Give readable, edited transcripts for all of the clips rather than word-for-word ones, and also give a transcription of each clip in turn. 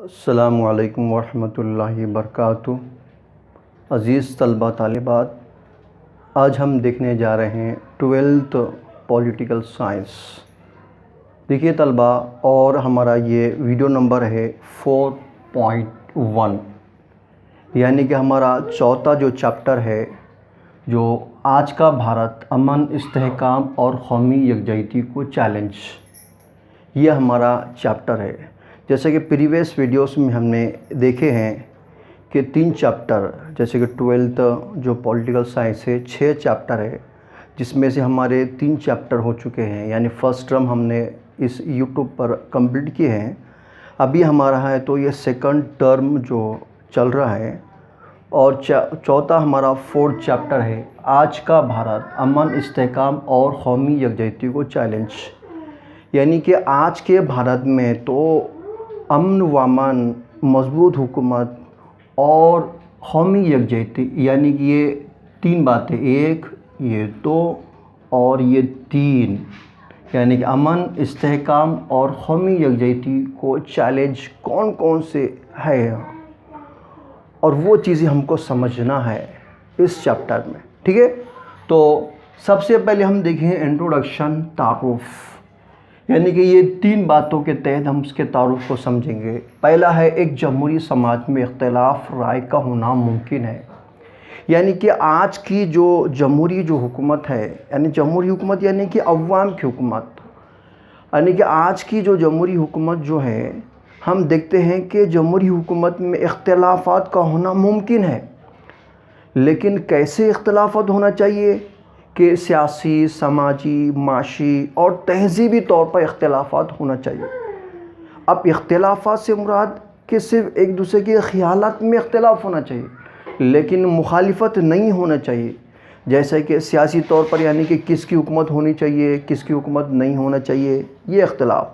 السلام علیکم ورحمۃ اللہ وبرکاتہ۔ عزیز طلبہ طالبات، آج ہم دیکھنے جا رہے ہیں 12th پولیٹیکل سائنس۔ دیکھیے طلبہ، اور ہمارا یہ ویڈیو نمبر ہے 4.1، یعنی کہ ہمارا چوتھا جو چیپٹر ہے، جو آج کا بھارت امن، استحکام اور قومی یکجہتی کو چیلنج، یہ ہمارا چیپٹر ہے۔ جیسے کہ پریویس ویڈیوز میں ہم نے دیکھے ہیں کہ 3 چیپٹر، جیسے کہ 12th جو پولیٹیکل سائنس ہے 6 چیپٹر ہے، جس میں سے ہمارے 3 چیپٹر ہو چکے ہیں، یعنی فرسٹ ٹرم ہم نے اس یوٹیوب پر کمپلیٹ کیے ہیں۔ ابھی ہمارا ہے تو یہ سیکنڈ ٹرم جو چل رہا ہے، اور چوتھا ہمارا 4th چیپٹر ہے، آج کا بھارت امن، استحکام اور قومی یکجہتی کو چیلنج۔ یعنی کہ آج کے بھارت میں تو امن و امان، مضبوط حکومت اور قومی یکجہتی، یعنی کہ یہ 3 باتیں، 1 یہ 2 اور یہ 3، یعنی کہ امن، استحکام اور قومی یکجہتی کو چیلنج کون کون سے ہے، اور وہ چیزیں ہم کو سمجھنا ہے اس چیپٹر میں، ٹھیک ہے۔ تو سب سے پہلے ہم دیکھیں انٹروڈکشن، تعارف، یعنی کہ یہ 3 باتوں کے تحت ہم اس کے تعارف کو سمجھیں گے۔ پہلا ہے، ایک جمہوری سماج میں اختلاف رائے کا ہونا ممکن ہے۔ یعنی کہ آج کی جو جمہوری جو حکومت ہے، یعنی جمہوری حکومت یعنی کہ عوام کی حکومت، یعنی کہ آج کی جو جمہوری حکومت جو ہے، ہم دیکھتے ہیں کہ جمہوری حکومت میں اختلافات کا ہونا ممکن ہے، لیکن کیسے اختلافات ہونا چاہیے کہ سیاسی، سماجی، معاشی اور تہذیبی طور پر اختلافات ہونا چاہیے۔ اب اختلافات سے مراد کہ صرف ایک دوسرے کے خیالات میں اختلاف ہونا چاہیے، لیکن مخالفت نہیں ہونا چاہیے۔ جیسے کہ سیاسی طور پر، یعنی کہ کس کی حکومت ہونی چاہیے، کس کی حکومت نہیں ہونا چاہیے، یہ اختلاف۔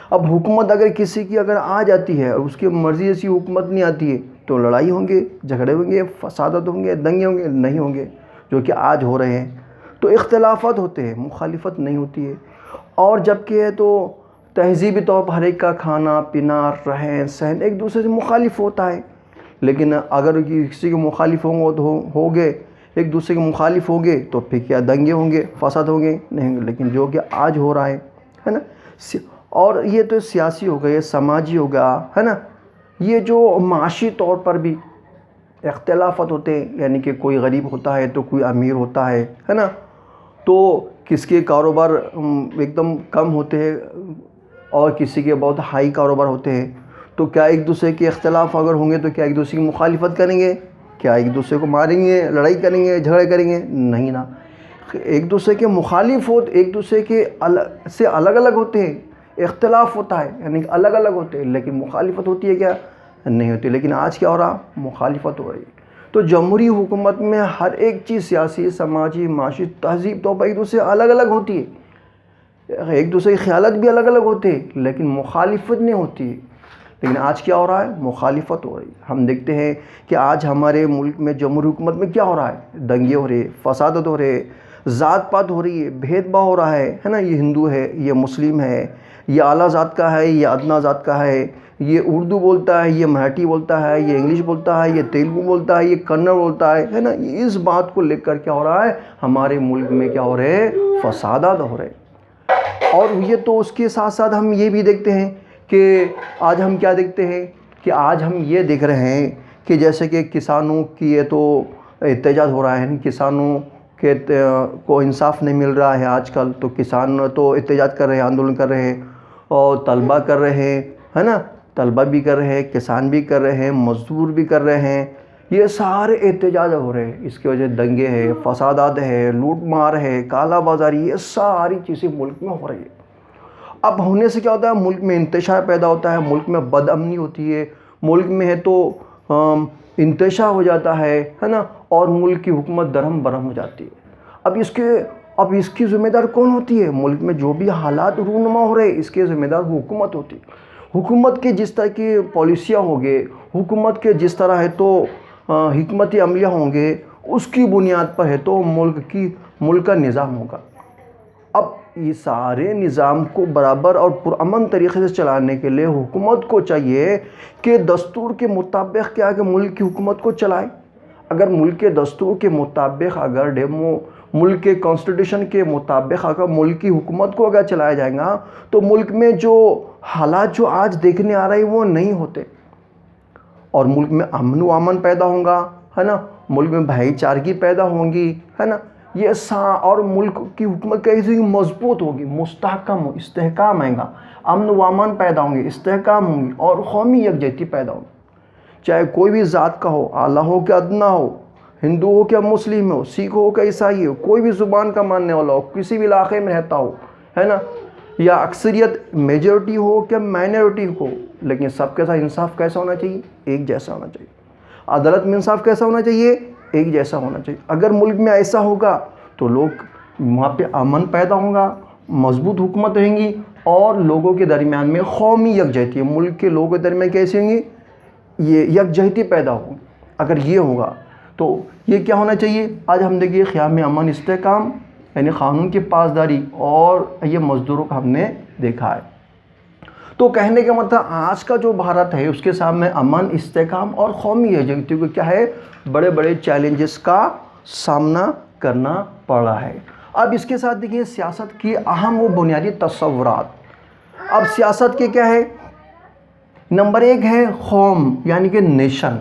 اب حکومت اگر کسی کی اگر آ جاتی ہے اور اس کی مرضی جیسی حکومت نہیں آتی ہے، تو لڑائی ہوں گے، جھگڑے ہوں گے، فسادات ہوں گے، دنگے ہوں گے، نہیں ہوں گے، جو کہ آج ہو رہے ہیں۔ تو اختلافات ہوتے ہیں، مخالفت نہیں ہوتی ہے۔ اور جب کہ ہے تو تہذیبی طور پر ہر ایک کا کھانا پینا، رہن سہن ایک دوسرے سے مخالف ہوتا ہے، لیکن اگر کسی کے مخالف ہوگے، ایک دوسرے کے مخالف ہوگے، تو پھر کیا دنگے ہوں گے، فساد ہوں گے، نہیں ہوں گے۔ لیکن جو کہ آج ہو رہا ہے نا، اور یہ تو سیاسی ہو گیا، یہ سماجی ہو گیا، ہے نا۔ یہ جو معاشی طور پر بھی اختلافات ہوتے ہیں، یعنی کہ کوئی غریب ہوتا ہے تو کوئی امیر ہوتا ہے نا۔ تو کس کے کاروبار ایک دم کم ہوتے ہیں اور کسی کے بہت ہائی کاروبار ہوتے ہیں، تو کیا ایک دوسرے کے اختلاف اگر ہوں گے تو کیا ایک دوسرے کی مخالفت کریں گے؟ کیا ایک دوسرے کو ماریں گے، لڑائی کریں گے، جھگڑے کریں گے؟ نہیں نا۔ ایک دوسرے کے مخالف ایک دوسرے کے سے الگ الگ ہوتے ہیں، اختلاف ہوتا ہے، یعنی کہ الگ الگ ہوتے ہیں، لیکن مخالفت ہوتی ہے کیا؟ نہیں ہوتی۔ لیکن آج کیا ہو رہا؟ مخالفت ہو رہی ہے۔ تو جمہوری حکومت میں ہر ایک چیز سیاسی، سماجی، معاشی، تہذیب طور پر ایک دوسرے سے الگ الگ ہوتی ہے، ایک دوسرے کے خیالات بھی الگ الگ ہوتے ہیں، لیکن مخالفت نہیں ہوتی ہے۔ لیکن آج کیا ہو رہا ہے؟ مخالفت ہو رہی ہے۔ ہم دیکھتے ہیں کہ آج ہمارے ملک میں جمہوری حکومت میں کیا ہو رہا ہے؟ دنگے ہو رہے، فسادات ہو رہے، ذات پات ہو رہی ہے، بھید بھاؤ ہو رہا ہے نا۔ یہ ہندو ہے، یہ مسلم ہے، یہ اعلیٰ ذات کا ہے، یہ ادنیٰ ذات کا ہے، یہ اردو بولتا ہے، یہ مراٹھی بولتا ہے، یہ انگلش بولتا ہے، یہ تیلگو بولتا ہے، یہ کنڑ بولتا ہے نا۔ اس بات کو لے کر کیا ہو رہا ہے؟ ہمارے ملک میں کیا ہو رہے ہیں؟ فسادات ہو رہے ہیں۔ اور یہ تو اس کے ساتھ ساتھ ہم یہ بھی دیکھتے ہیں کہ آج ہم کیا دیکھتے ہیں کہ آج ہم یہ دیکھ رہے ہیں کہ جیسے کہ کسانوں کی یہ تو احتجاج ہو رہا ہے، کسانوں کے کو انصاف نہیں مل رہا ہے آج کل، تو کسان تو احتجاج کر رہے ہیں، آندولن کر رہے ہیں، اور طلبہ کر رہے ہیں، ہے نا۔ طلبہ بھی کر رہے ہیں، کسان بھی کر رہے ہیں، مزدور بھی کر رہے ہیں، یہ سارے احتجاج ہو رہے ہیں۔ اس کی وجہ دنگے ہیں، فسادات ہے، لوٹ مار ہے، کالا بازاری، یہ ساری چیزیں ملک میں ہو رہی ہے۔ اب ہونے سے کیا ہوتا ہے؟ ملک میں انتشار پیدا ہوتا ہے، ملک میں بد امنی ہوتی ہے، ملک میں ہے تو انتشار ہو جاتا ہے نا، اور ملک کی حکومت درہم برہم ہو جاتی ہے۔ اب اس کی ذمہ دار کون ہوتی ہے؟ ملک میں جو بھی حالات رونما ہو رہے ہیں، اس کے ذمہ دار حکومت ہوتی ہے۔ حکومت کے جس طرح کی پالیسیاں ہوں گے، حکومت کے جس طرح ہے تو حکمت عملیہ ہوں گے، اس کی بنیاد پر ہے تو ملک کا نظام ہوگا۔ اب یہ سارے نظام کو برابر اور پرامن طریقے سے چلانے کے لیے حکومت کو چاہیے کہ دستور کے مطابق کیا کہ ملک کی حکومت کو چلائے۔ اگر ملک کے دستور کے مطابق اگر ملک کے کانسٹیٹیوشن کے مطابق اگر ملک کی حکومت کو اگر چلایا جائے گا تو ملک میں جو حالات جو آج دیکھنے آ رہے ہیں وہ نہیں ہوتے، اور ملک میں امن و امن پیدا ہوگا، ہے نا، ملک میں بھائی چارگی پیدا ہوں گی، ہے نا، اور ملک کی حکومت کیسی مضبوط ہوگی، مستحکم استحکام آئے گا، امن و امان پیدا ہوں گے، استحکام ہوں گی اور قومی یکجہتی پیدا ہوگی۔ چاہے کوئی بھی ذات کا ہو، اعلیٰ ہو کہ ادنا ہو، ہندو ہو کہ مسلم ہو، سکھ ہو کہ عیسائی ہو، کوئی بھی زبان کا ماننے والا ہو، کسی بھی علاقے میں رہتا ہو، ہے نا، یا اکثریت میجورٹی ہو کہ مائنورٹی ہو، لیکن سب کے ساتھ انصاف کیسا ہونا چاہیے؟ ایک جیسا ہونا چاہیے۔ عدالت میں انصاف کیسا ہونا چاہیے؟ ایک جیسا ہونا چاہیے۔ اگر ملک میں ایسا ہوگا تو لوگ وہاں پہ امن پیدا ہوگا، مضبوط حکومت رہیں گی، اور لوگوں کے درمیان میں قومی یکجہتی، ملک کے لوگوں کے درمیان کیسی ہوں گی؟ یہ یکجہتی پیدا ہوگی۔ اگر یہ ہوگا تو یہ کیا ہونا چاہیے؟ آج ہم دیکھیے قیام امن استحکام یعنی قانون کی پاسداری اور یہ مزدوروں کا ہم نے دیکھا ہے۔ تو کہنے کا مطلب آج کا جو بھارت ہے اس کے سامنے امن استحکام اور قومی یکجہتی کو کیا ہے؟ بڑے بڑے چیلنجز کا سامنا کرنا پڑ رہا ہے۔ اب اس کے ساتھ دیکھیے سیاست کی اہم و بنیادی تصورات۔ اب سیاست کے کیا ہے؟ نمبر ایک ہے قوم یعنی کہ نیشن۔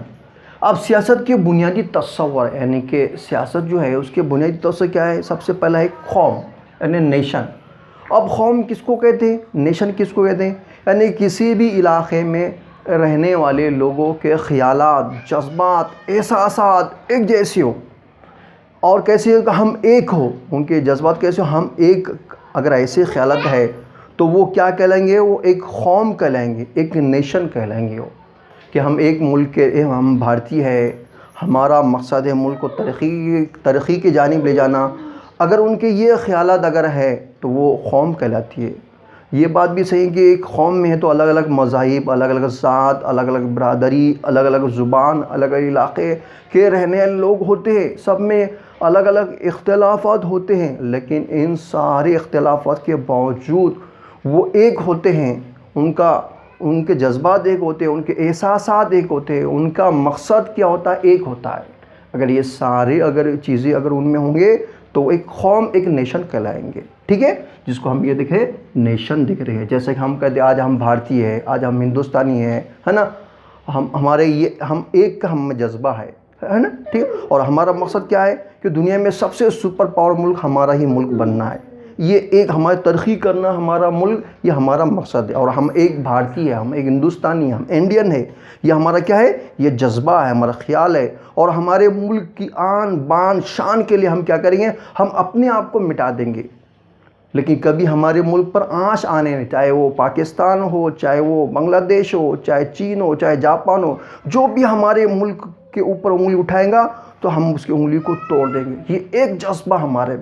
اب سیاست کے بنیادی تصور یعنی کہ سیاست جو ہے اس کے بنیادی تصور کیا ہے؟ سب سے پہلا ہے قوم یعنی نیشن۔ اب قوم کس کو کہتے ہیں؟ نیشن کس کو کہتے ہیں؟ یعنی کسی بھی علاقے میں رہنے والے لوگوں کے خیالات، جذبات، احساسات ایک جیسے ہو، اور کیسے ہو کہ ہم ایک ہو، ان کے جذبات کیسے ہو، ہم ایک، اگر ایسے خیالات ہے تو وہ کیا کہلائیں گے؟ وہ ایک قوم کہلائیں گے، ایک نیشن کہلائیں گے، وہ کہ ہم ایک ملک کے، ہم بھارتی ہے، ہمارا مقصد ہے ملک کو ترقی کی جانب لے جانا۔ اگر ان کے یہ خیالات اگر ہے تو وہ قوم کہلاتی ہے۔ یہ بات بھی صحیح کہ ایک قوم میں ہے تو الگ الگ مذاہب، الگ الگ ذات، الگ الگ برادری، الگ الگ زبان، الگ الگ علاقے کے رہنے والے لوگ ہوتے ہیں، سب میں الگ الگ اختلافات ہوتے ہیں، لیکن ان سارے اختلافات کے باوجود وہ ایک ہوتے ہیں، ان کے جذبات ایک ہوتے ہیں، ان کے احساسات ایک ہوتے ہیں، ان کا مقصد کیا ہوتا ہے؟ ایک ہوتا ہے۔ اگر یہ سارے چیزیں اگر ان میں ہوں گے تو ایک قوم، ایک نیشن کہلائیں گے، ٹھیک ہے، جس کو ہم یہ دیکھیں نیشن دکھ رہے ہیں۔ جیسے کہ ہم کہتے ہیں آج ہم بھارتی ہے، آج ہم ہندوستانی ہے نا، ہم ایک کا ہم میں جذبہ ہے نا، ٹھیک ہے، اور ہمارا مقصد کیا ہے کہ دنیا میں سب سے سپر پاور ملک ہمارا ہی ملک بننا ہے، یہ ایک ہماری ترقی کرنا ہمارا ملک، یہ ہمارا مقصد ہے، اور ہم ایک بھارتی ہے، ہم ایک ہندوستانی ہے، ہم انڈین ہے، یہ ہمارا کیا ہے؟ یہ جذبہ ہے، ہمارا خیال ہے، اور ہمارے ملک کی آن بان شان کے لیے ہم کیا کریں گے؟ ہم اپنے آپ کو مٹا دیں گے، لیکن کبھی ہمارے ملک پر آنچ آنے نہیں، چاہے وہ پاکستان ہو، چاہے وہ بنگلہ دیش ہو، چاہے چین ہو، چاہے جاپان ہو، جو بھی ہمارے ملک کے اوپر انگلی اٹھائیں گا تو ہم اس کی انگلی کو توڑ دیں گے۔ یہ ایک جذبہ ہمارے،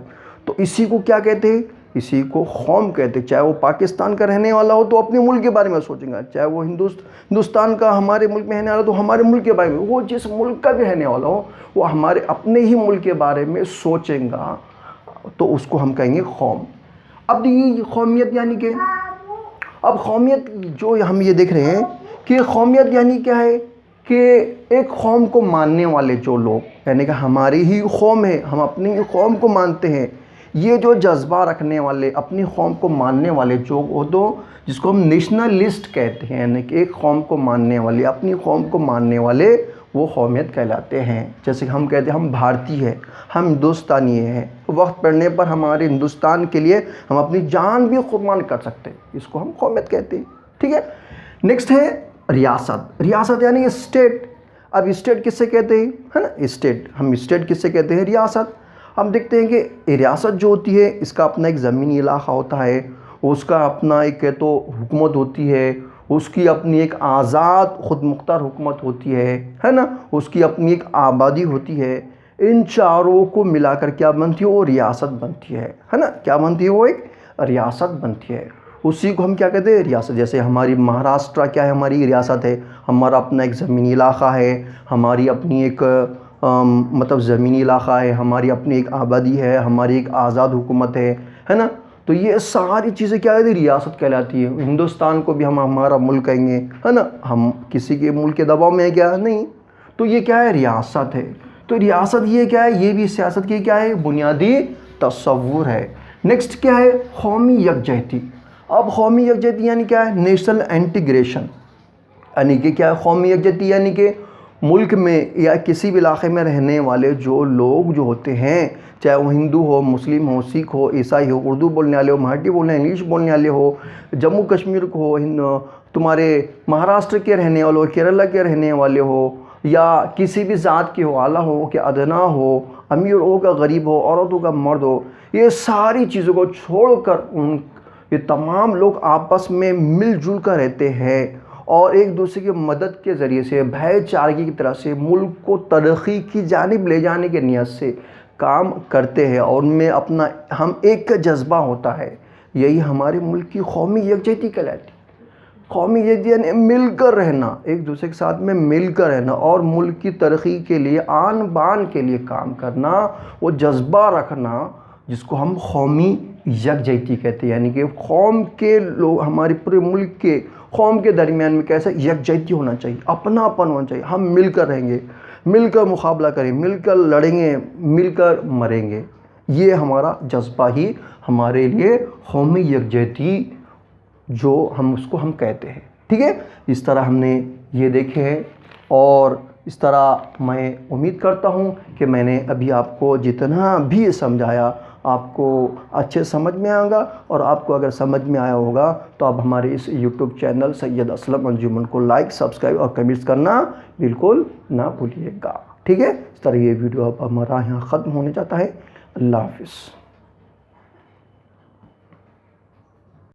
تو اسی کو کیا کہتے ہیں؟ اسی کو قوم کہتے ہیں۔ چاہے وہ پاکستان کا رہنے والا ہو تو اپنے ملک کے بارے میں سوچیں گا، چاہے وہ ہندوستان کا ہمارے ملک میں رہنے والا تو ہمارے ملک کے بارے میں، وہ جس ملک کا بھی رہنے والا ہو وہ ہمارے اپنے ہی ملک کے بارے میں سوچیں گا، تو اس کو ہم کہیں گے قوم۔ اب یہ قومیت یعنی کہ اب قومیت جو ہم یہ دیکھ رہے ہیں کہ قومیت یعنی کیا ہے کہ ایک قوم کو ماننے والے جو لوگ، یعنی کہ ہماری ہی قوم ہے، ہم اپنی ہی قوم کو مانتے ہیں، یہ جو جذبہ رکھنے والے، اپنی قوم کو ماننے والے جو وہ تو جس کو ہم نیشنلسٹ کہتے ہیں، یعنی کہ ایک قوم کو ماننے والے، اپنی قوم کو ماننے والے، وہ قومیت کہلاتے ہیں۔ جیسے کہ ہم کہتے ہیں ہم بھارتی ہیں، ہم ہندوستانی ہیں، وقت پڑنے پر ہمارے ہندوستان کے لیے ہم اپنی جان بھی قربان کر سکتے ہیں، اس کو ہم قومیت کہتے ہیں، ٹھیک ہے۔ نیکسٹ ہے ریاست۔ ریاست یعنی اسٹیٹ۔ اب اسٹیٹ کس سے کہتے ہیں؟ ہے نا، اسٹیٹ، ہم اسٹیٹ کس سے کہتے ہیں؟ ریاست۔ ہم دیکھتے ہیں کہ ریاست جو ہوتی ہے اس کا اپنا ایک زمینی علاقہ ہوتا ہے، اس کا اپنا ایک تو حکومت ہوتی ہے، اس کی اپنی ایک آزاد خود مختار حکومت ہوتی ہے نا، اس کی اپنی ایک آبادی ہوتی ہے۔ ان چاروں کو ملا کر کیا بنتی ہے؟ وہ ریاست بنتی ہے نا، کیا بنتی ہے؟ وہ ایک ریاست بنتی ہے، اسی کو ہم کیا کہتے ہیں؟ ریاست۔ جیسے ہماری مہاراشٹرا کیا ہے؟ ہماری ریاست ہے، ہمارا اپنا ایک زمینی علاقہ ہے، ہماری اپنی ایک مطلب زمینی علاقہ ہے، ہماری اپنی ایک آبادی ہے، ہماری ایک آزاد حکومت ہے نا۔ تو یہ ساری چیزیں کیا ہے ریاست کہلاتی ہے. ہندوستان کو بھی ہم ہمارا ملک کہیں گے ہے نا, ہم کسی کے ملک کے دباؤ میں ہے کیا نہیں. تو یہ کیا ہے ریاست ہے. تو ریاست یہ کیا ہے, یہ بھی سیاست کی کیا ہے بنیادی تصور ہے. نیکسٹ کیا ہے قومی یکجہتی. اب قومی یکجہتی یعنی کیا ہے نیشنل انٹیگریشن, یعنی کہ کیا ہے قومی یکجہتی یعنی کہ ملک میں یا کسی بھی علاقے میں رہنے والے جو لوگ جو ہوتے ہیں, چاہے وہ ہندو ہو, مسلم ہو, سکھ ہو, عیسائی ہو, اردو بولنے والے ہو, مراٹھی بولنے انگلش بولنے والے ہو, جموں کشمیر کو ہو, تمہارے مہاراشٹر کے رہنے والے ہو, کیرلا کے رہنے والے ہو, یا کسی بھی ذات کے ہو, اعلیٰ ہو کہ ادنا ہو, امیر ہو کا غریب ہو, عورت ہو کا مرد ہو, یہ ساری چیزوں کو چھوڑ کر یہ تمام لوگ آپس میں مل جل کر رہتے ہیں اور ایک دوسرے کی مدد کے ذریعے سے بھائی چارگی کی طرح سے ملک کو ترقی کی جانب لے جانے کے نیت سے کام کرتے ہیں, اور ان میں اپنا ہم ایک کا جذبہ ہوتا ہے. یہی ہمارے ملک کی قومی یکجہتی کہلاتی. قومی یکجہتی یعنی مل کر رہنا, ایک دوسرے کے ساتھ میں مل کر رہنا اور ملک کی ترقی کے لیے آن بان کے لیے کام کرنا, وہ جذبہ رکھنا جس کو ہم قومی یکجہتی کہتے ہیں. یعنی کہ قوم کے لوگ, ہمارے پورے ملک کے قوم کے درمیان میں کیسا یکجہتی ہونا چاہیے, اپناپن ہونا چاہیے. ہم مل کر رہیں گے, مل کر مقابلہ کریں, مل کر لڑیں گے, مل کر مریں گے. یہ ہمارا جذبہ ہی ہمارے لیے قومی یکجہتی جو اس کو ہم کہتے ہیں. ٹھیک ہے, اس طرح ہم نے یہ دیکھے ہیں, اور اس طرح میں امید کرتا ہوں کہ میں نے ابھی آپ کو جتنا بھی سمجھایا آپ کو اچھے سمجھ میں آئے گا, اور آپ کو اگر سمجھ میں آیا ہوگا تو آپ ہمارے اس یوٹیوب چینل سید اسلم انجمن کو لائک, سبسکرائب اور کمنٹس کرنا بالکل نہ بھولیے گا. ٹھیک ہے, اس طرح یہ ویڈیو اب ہمارا یہاں ختم ہونے جاتا ہے. اللہ حافظ.